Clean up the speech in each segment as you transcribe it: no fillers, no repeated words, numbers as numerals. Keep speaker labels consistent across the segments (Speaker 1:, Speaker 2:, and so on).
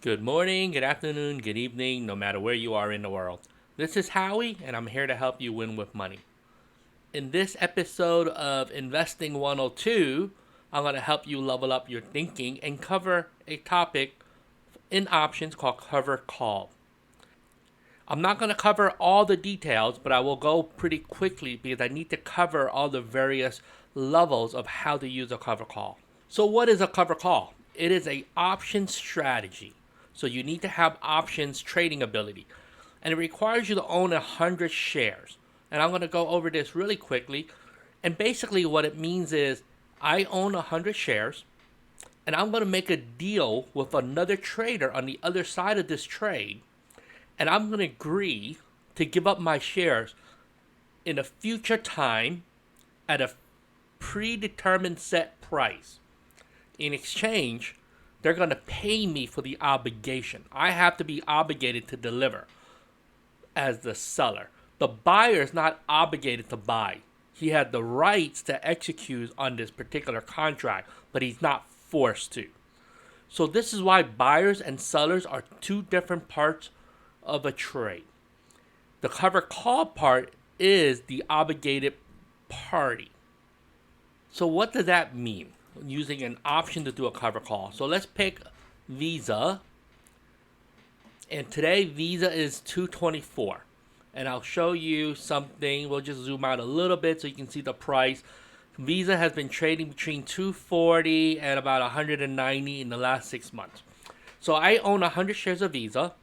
Speaker 1: Good morning, good afternoon, good evening, no matter where you are in the world. This is Howie, and I'm here to help you win with money. In this episode of Investing 102, I'm going to help you level up your thinking and cover a topic in options called cover call. I'm not going to cover all the details, but I will go pretty quickly because I need to cover all the various levels of how to use a cover call. So what is a cover call? It is an option strategy. So you need to have options trading ability. And it requires you to own 100 shares. And I'm going to go over this really quickly. And basically what it means is I own 100 shares and I'm going to make a deal with another trader on the other side of this trade. And I'm going to agree to give up my shares in a future time at a predetermined set price. In exchange, they're going to pay me for the obligation. I have to be obligated to deliver as the seller. The buyer is not obligated to buy. He had the rights to execute on this particular contract, but he's not forced to. So this is why buyers and sellers are two different parts of a trade. The cover call part is the obligated party. So what does that mean? Using an option to do a cover call. So let's pick Visa. And today Visa is 224. And I'll show you something. We'll just zoom out a little bit so you can see the price. Visa has been trading between 240 and about 190 in the last 6 months. So I own 100 shares of Visa.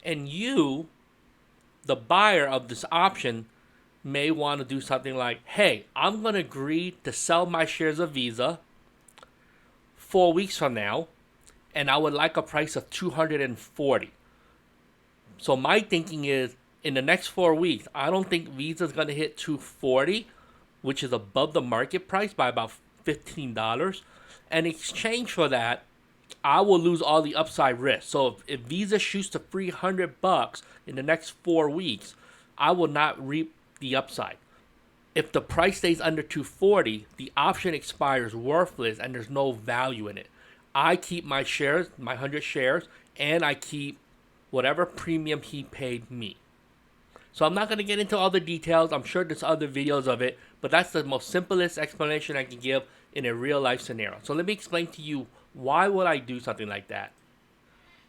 Speaker 1: And you, the buyer of this option, may want to do something like, hey, I'm going to agree to sell my shares of Visa 4 weeks from now, and I would like a price of 240. So my thinking is, in the next 4 weeks, I don't think Visa is going to hit 240, which is above the market price by about $15. And in exchange for that, I will lose all the upside risk. So if Visa shoots to $300 in the next 4 weeks, I will not reap the upside. If the price stays under 240, the option expires worthless and there's no value in it. I keep my shares, my 100 shares, and I keep whatever premium he paid me. So I'm not going to get into all the details. I'm sure there's other videos of it, but that's the most simplest explanation I can give in a real life scenario. So let me explain to you why would I do something like that.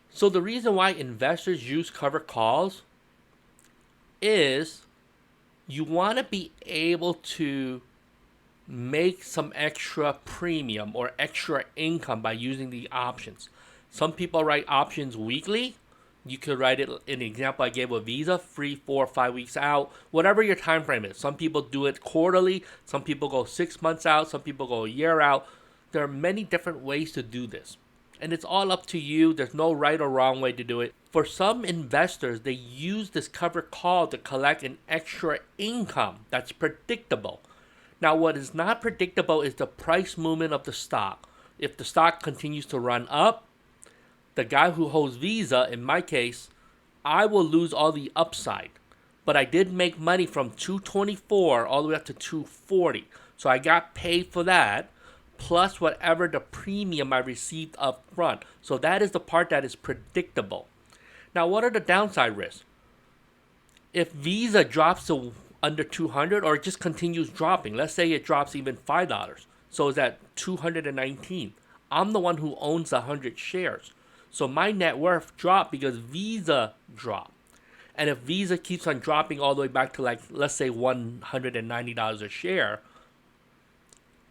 Speaker 1: So the reason why investors use cover calls is you want to be able to make some extra premium or extra income by using the options. Some people write options weekly. You could write it in the example I gave with Visa, 3, 4, 5 weeks out, whatever your time frame is. Some people do it quarterly. Some people go 6 months out. Some people go a year out. There are many different ways to do this. And it's all up to you. There's no right or wrong way to do it. For some investors, they use this cover call to collect an extra income that's predictable. Now, what is not predictable is the price movement of the stock. If the stock continues to run up, the guy who holds Visa, in my case, I will lose all the upside. But I did make money from 224 all the way up to 240. So I got paid for that, plus whatever the premium I received up front. So that is the part that is predictable. Now, what are the downside risks? If Visa drops to under 200 or it just continues dropping, let's say it drops even $5, so it's at 219. I'm the one who owns 100 shares. So my net worth dropped because Visa dropped. And if Visa keeps on dropping all the way back to, like, let's say $190 a share,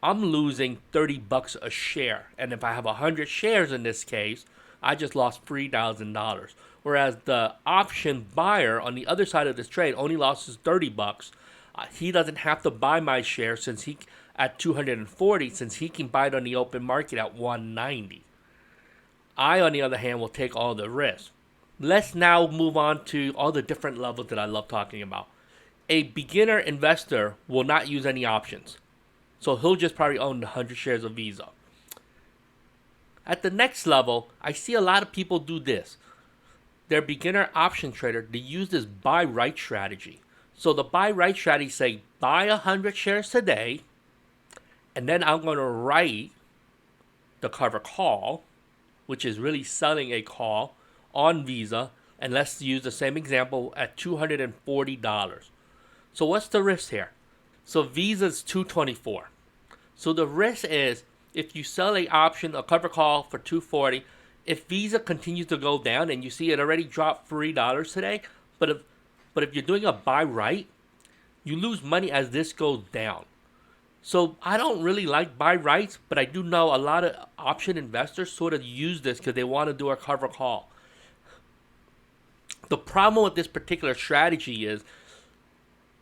Speaker 1: I'm losing $30 a share. And if I have 100 shares in this case, I just lost $3,000. Whereas the option buyer on the other side of this trade only lost his $30. He doesn't have to buy my share since he at 240, since he can buy it on the open market at 190. I, on the other hand, will take all the risk. Let's now move on to all the different levels that I love talking about. A beginner investor will not use any options. So he'll just probably own 100 shares of Visa. At the next level, I see a lot of people do this. They're beginner option trader. They use this buy right strategy. So the buy right strategy say buy 100 shares today, and then I'm going to write the cover call which is really selling a call on Visa. And let's use the same example at $240. So what's the risk here? So Visa's 224. So the risk is if you sell a option, a cover call for 240, if Visa continues to go down and you see it already dropped $3 today, but if you're doing a buy right, you lose money as this goes down. So I don't really like buy rights, but I do know a lot of option investors sort of use this because they want to do a cover call. The problem with this particular strategy is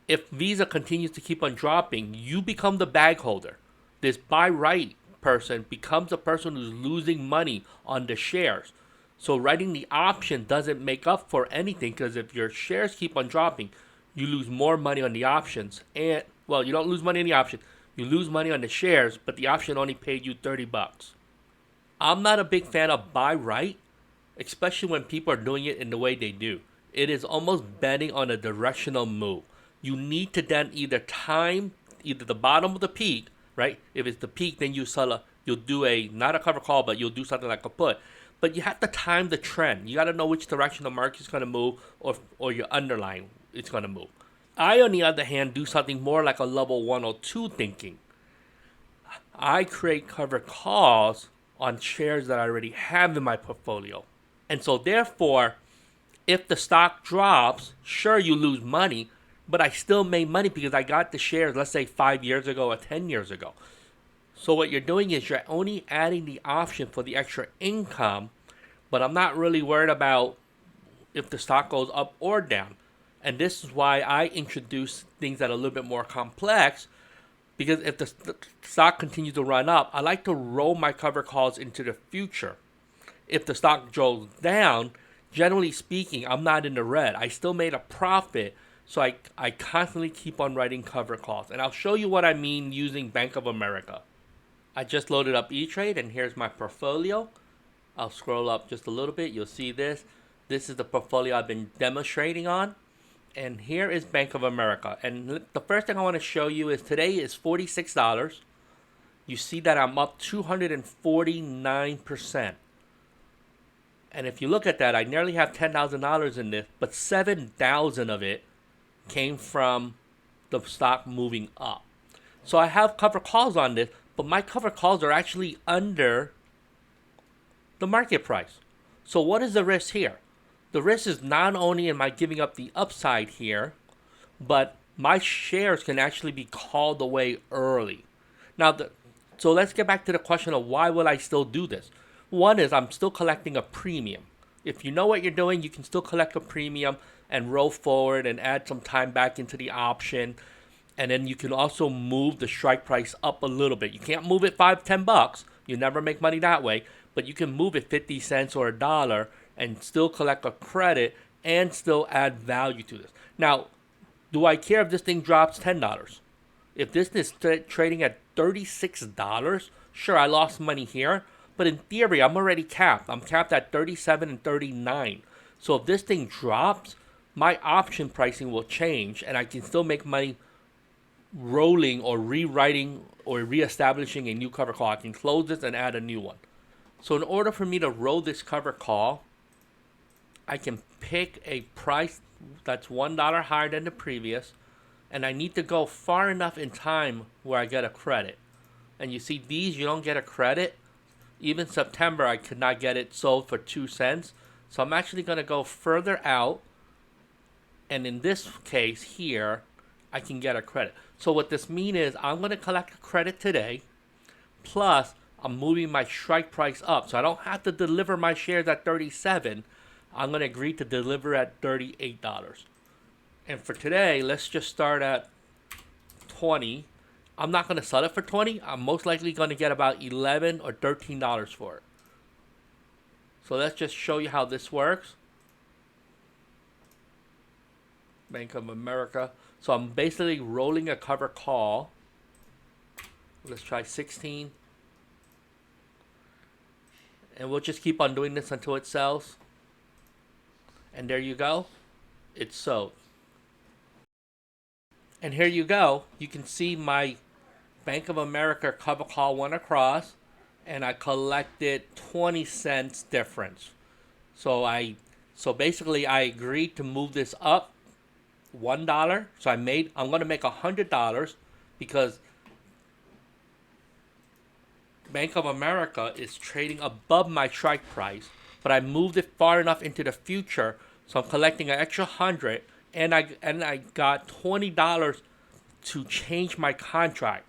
Speaker 1: if Visa continues to keep on dropping, you become the bag holder. This buy right person becomes a person who's losing money on the shares. So writing the option doesn't make up for anything because if your shares keep on dropping, you lose more money on the options. And, well, you don't lose money on the option. You lose money on the shares, but the option only paid you $30. I'm not a big fan of buy right, especially when people are doing it in the way they do. It is almost betting on a directional move. You need to then either time either the bottom of the peak, right? If it's the peak, then you'll do a not a cover call, but you'll do something like a put. But you have to time the trend. You got to know which direction the market's going to move, or your underlying it's going to move. I, on the other hand, do something more like a level 102 thinking. I create cover calls on shares that I already have in my portfolio. And so therefore, if the stock drops, sure you lose money, but I still made money because I got the shares, let's say 5 years ago or 10 years ago. So what you're doing is you're only adding the option for the extra income, but I'm not really worried about if the stock goes up or down. And this is why I introduce things that are a little bit more complex, because if the stock continues to run up, I like to roll my cover calls into the future. If the stock goes down, generally speaking, I'm not in the red. I still made a profit, so I constantly keep on writing cover calls. And I'll show you what I mean using Bank of America. I just loaded up E-Trade, and here's my portfolio. I'll scroll up just a little bit. You'll see this. This is the portfolio I've been demonstrating on. And here is Bank of America. And the first thing I want to show you is today is $46. You see that I'm up 249%. And if you look at that, I nearly have $10,000 in this, but 7,000 of it came from the stock moving up. So I have cover calls on this, but my cover calls are actually under the market price. So what is the risk here? The risk is not only am I giving up the upside here, but my shares can actually be called away early. Now, so let's get back to the question of why will I still do this? One is I'm still collecting a premium. If you know what you're doing, you can still collect a premium and roll forward and add some time back into the option. And then you can also move the strike price up a little bit. You can't move it $5-10. You never make money that way. But you can move it 50 cents or $1 and still collect a credit and still add value to this. Now, do I care if this thing drops $10? If this is trading at $36, sure, I lost money here. But in theory, I'm already capped. I'm capped at 37 and 39. So if this thing drops, my option pricing will change and I can still make money rolling or rewriting or reestablishing a new cover call. I can close this and add a new one. So in order for me to roll this cover call, I can pick a price that's $1 higher than the previous, and I need to go far enough in time where I get a credit. And you see these, you don't get a credit. Even September, I could not get it sold for 2 cents. So I'm actually going to go further out. And in this case here, I can get a credit. So what this means is I'm going to collect a credit today. Plus, I'm moving my strike price up. So I don't have to deliver my shares at 37. I'm going to agree to deliver at $38. And for today, let's just start at 20. I'm not going to sell it for 20. I'm most likely going to get about $11 or $13 for it. So let's just show you how this works. Bank of America. So I'm basically rolling a cover call. Let's try 16. And we'll just keep on doing this until it sells. And there you go. It's sold. And here you go. You can see my Bank of America cover call went across. and I collected 20 cents difference. So basically I agreed to move this up $1. So I'm gonna make $100 because Bank of America is trading above my strike price, but I moved it far enough into the future, so I'm collecting an extra 100, and I got $20 to change my contract.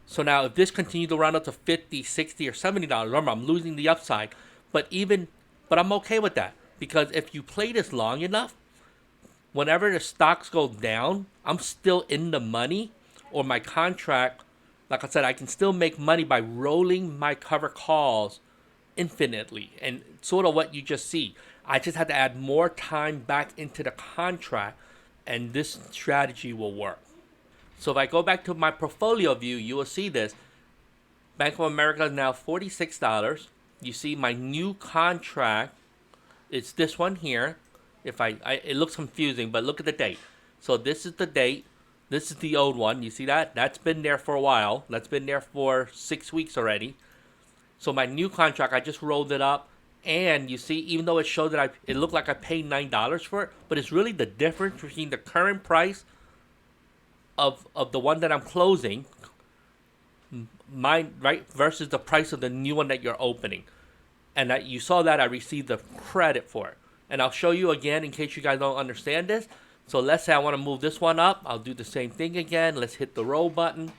Speaker 1: So now if this continues to run up to 50, 60, or $70, remember I'm losing the upside, but even but I'm okay with that because if you play this long enough, whenever the stocks go down, I'm still in the money, or my contract, like I said, I can still make money by rolling my cover calls infinitely. And sort of what you just see. I just had to add more time back into the contract, and this strategy will work. So if I go back to my portfolio view, you will see this. Bank of America is now $46. You see my new contract. It's this one here. If it looks confusing, but look at the date. So this is the date. This is the old one. You see that? That's been there for a while. That's been there for 6 weeks already. So my new contract, I just rolled it up. And you see, even though it showed that it looked like I paid $9 for it, but it's really the difference between the current price of the one that I'm closing, mine, right, versus the price of the new one that you're opening. And that you saw that I received the credit for it. And I'll show you again in case you guys don't understand this. So let's say I want to move this one up. I'll do the same thing again. Let's hit the roll button.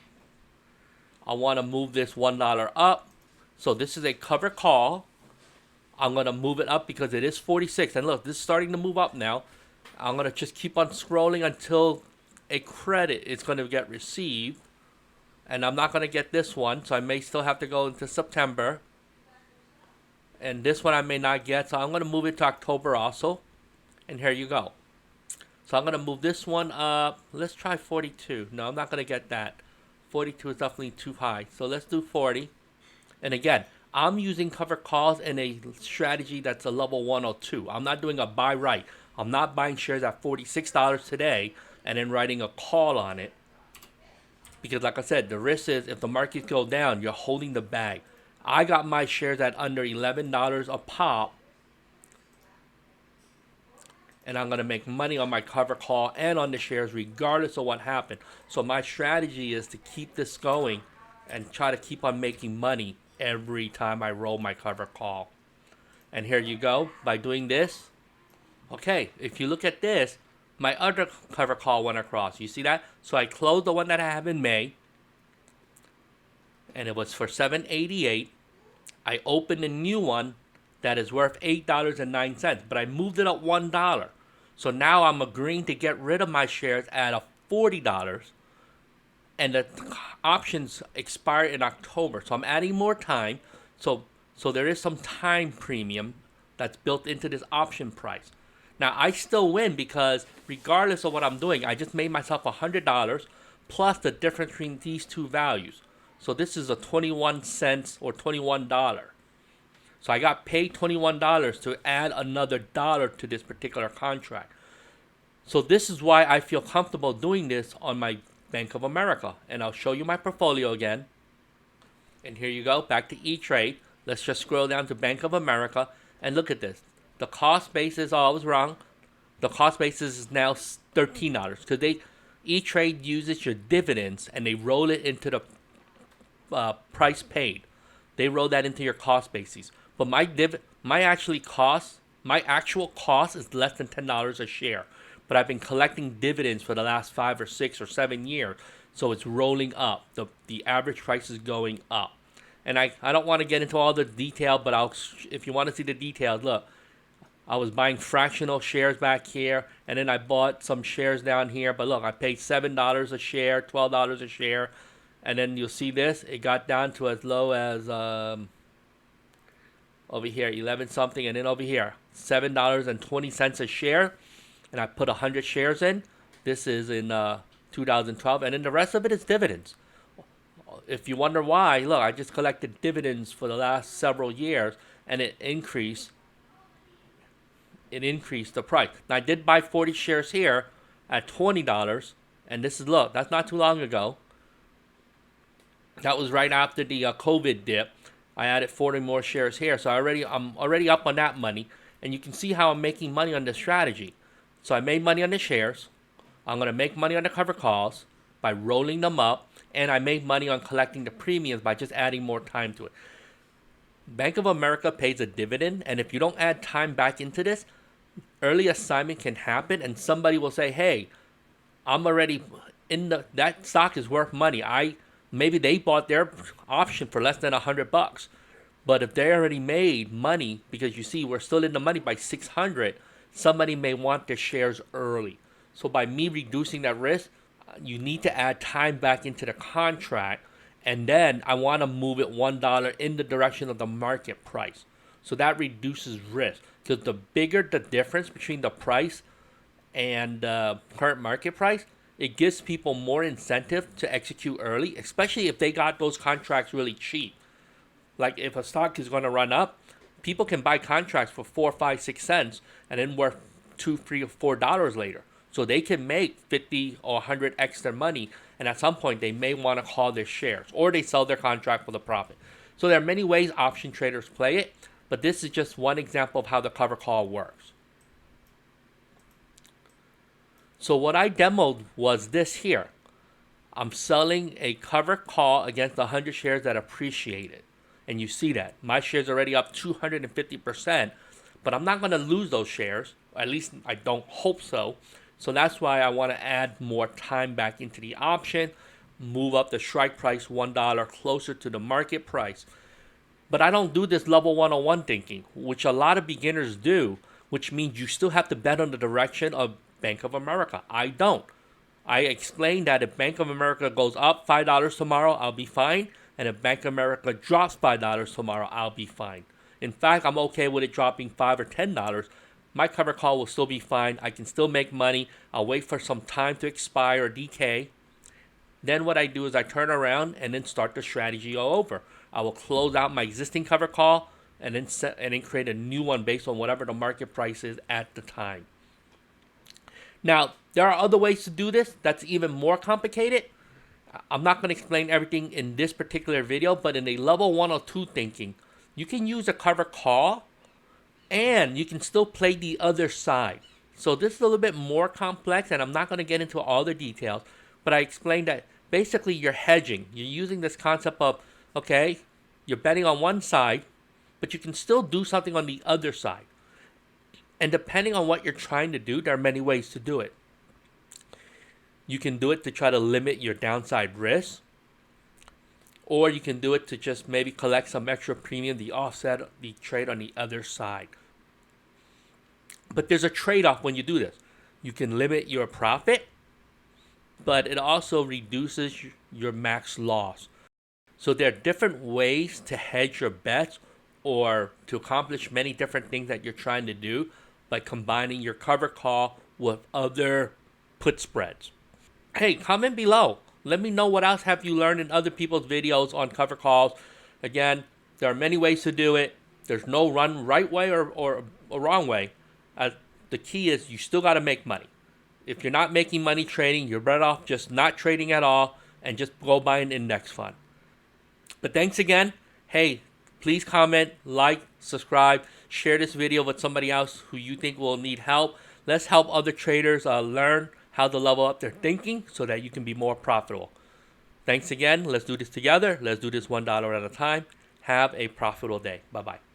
Speaker 1: I want to move this $1 up. So this is a cover call. I'm going to move it up because it is 46. And look, this is starting to move up now. I'm going to just keep on scrolling until a credit is going to get received. And I'm not going to get this one, so I may still have to go into September. And this one I may not get, so I'm going to move it to October also. And here you go. So I'm going to move this one up. Let's try 42. No, I'm not going to get that. 42 is definitely too high. So let's do 40. And again, I'm using cover calls in a strategy that's a level 102. I'm not doing a buy right. I'm not buying shares at $46 today and then writing a call on it. Because like I said, the risk is if the markets go down, you're holding the bag. I got my shares at under $11 a pop. And I'm going to make money on my cover call and on the shares regardless of what happened. So my strategy is to keep this going and try to keep on making money every time I roll my cover call. And here you go. By doing this, okay, if you look at this, my other cover call went across. You see that? So I closed the one that I have in May, and it was for $7.88. I opened a new one that is worth $8.09, but I moved it up $1. So now I'm agreeing to get rid of my shares at a $40, and the options expire in October. So I'm adding more time. So there is some time premium that's built into this option price. Now I still win because regardless of what I'm doing, I just made myself $100 plus the difference between these two values. So this is a 21 cents or $21. So I got paid $21 to add another dollar to this particular contract. So this is why I feel comfortable doing this on my Bank of America. And I'll show you my portfolio again. And here you go, back to E-Trade. Let's just scroll down to Bank of America and look at this. The cost basis, I was wrong. The cost basis is now $13 because E-Trade uses your dividends and they roll it into the price paid. They roll that into your cost basis. But my actual cost is less than $10 a share. But I've been collecting dividends for the last 5 or 6 or 7 years. So it's rolling up. The average price is going up. And I don't want to get into all the detail, but if you want to see the details, look. I was buying fractional shares back here, and then I bought some shares down here. But look, I paid $7 a share, $12 a share. And then you'll see this. It got down to as low as over here, 11 something. And then over here, $7.20 a share. And I put 100 shares in. This is in 2012. And then the rest of it is dividends. If you wonder why, look, I just collected dividends for the last several years. And it increased the price. Now, I did buy 40 shares here at $20. And this is, look, that's not too long ago. That was right after the COVID dip. I added 40 more shares here. So I'm already up on that money. And you can see how I'm making money on this strategy. So I made money on the shares. I'm going to make money on the cover calls by rolling them up. And I made money on collecting the premiums by just adding more time to it. Bank of America pays a dividend. And if you don't add time back into this, early assignment can happen. And somebody will say, hey, I'm already that stock is worth money. Maybe they bought their option for less than $100. But if they already made money, because you see we're still in the money by 600, somebody may want their shares early. So by me reducing that risk, you need to add time back into the contract, and then I want to move it $1 in the direction of the market price. So that reduces risk, because the bigger the difference between the price and current market price, it gives people more incentive to execute early, especially if they got those contracts really cheap. Like if a stock is going to run up, people can buy contracts for 4, 5, 6 cents and then worth $2, $3, or $4 later. So they can make 50 or 100 extra money, and at some point they may want to call their shares or they sell their contract for the profit. So there are many ways option traders play it, but this is just one example of how the cover call works. So what I demoed was this here. I'm selling a cover call against 100 shares that appreciated. And you see that. My shares are already up 250%, but I'm not going to lose those shares. At least I don't hope so. So that's why I want to add more time back into the option, move up the strike price $1 closer to the market price. But I don't do this level 101 thinking, which a lot of beginners do, which means you still have to bet on the direction of Bank of America. I don't. I explained that if Bank of America goes up $5 tomorrow, I'll be fine. And if Bank of America drops $5 tomorrow, I'll be fine. In fact, I'm okay with it dropping $5 or $10. My cover call will still be fine. I can still make money. I'll wait for some time to expire or decay. Then what I do is I turn around and then start the strategy all over. I will close out my existing cover call and then create a new one based on whatever the market price is at the time. Now, there are other ways to do this that's even more complicated. I'm not going to explain everything in this particular video, but in a level 102 thinking, you can use a cover call and you can still play the other side. So this is a little bit more complex, and I'm not going to get into all the details, but I explained that basically you're hedging. You're using this concept of, okay, you're betting on one side, but you can still do something on the other side. And depending on what you're trying to do, there are many ways to do it. You can do it to try to limit your downside risk, or you can do it to just maybe collect some extra premium, the offset the trade on the other side. But there's a trade-off when you do this. You can limit your profit, but it also reduces your max loss. So there are different ways to hedge your bets or to accomplish many different things that you're trying to do by combining your cover call with other put spreads. Hey, comment below. Let me know what else have you learned in other people's videos on cover calls. Again, there are many ways to do it. There's no right way or a wrong way. The key is you still got to make money. If you're not making money trading, you're better off just not trading at all and just go buy an index fund. But thanks again. Hey, please comment, like, subscribe, share this video with somebody else who you think will need help. Let's help other traders learn how to level up their thinking so that you can be more profitable. Thanks again. Let's do this together. Let's do this $1 at a time. Have a profitable day. Bye-bye.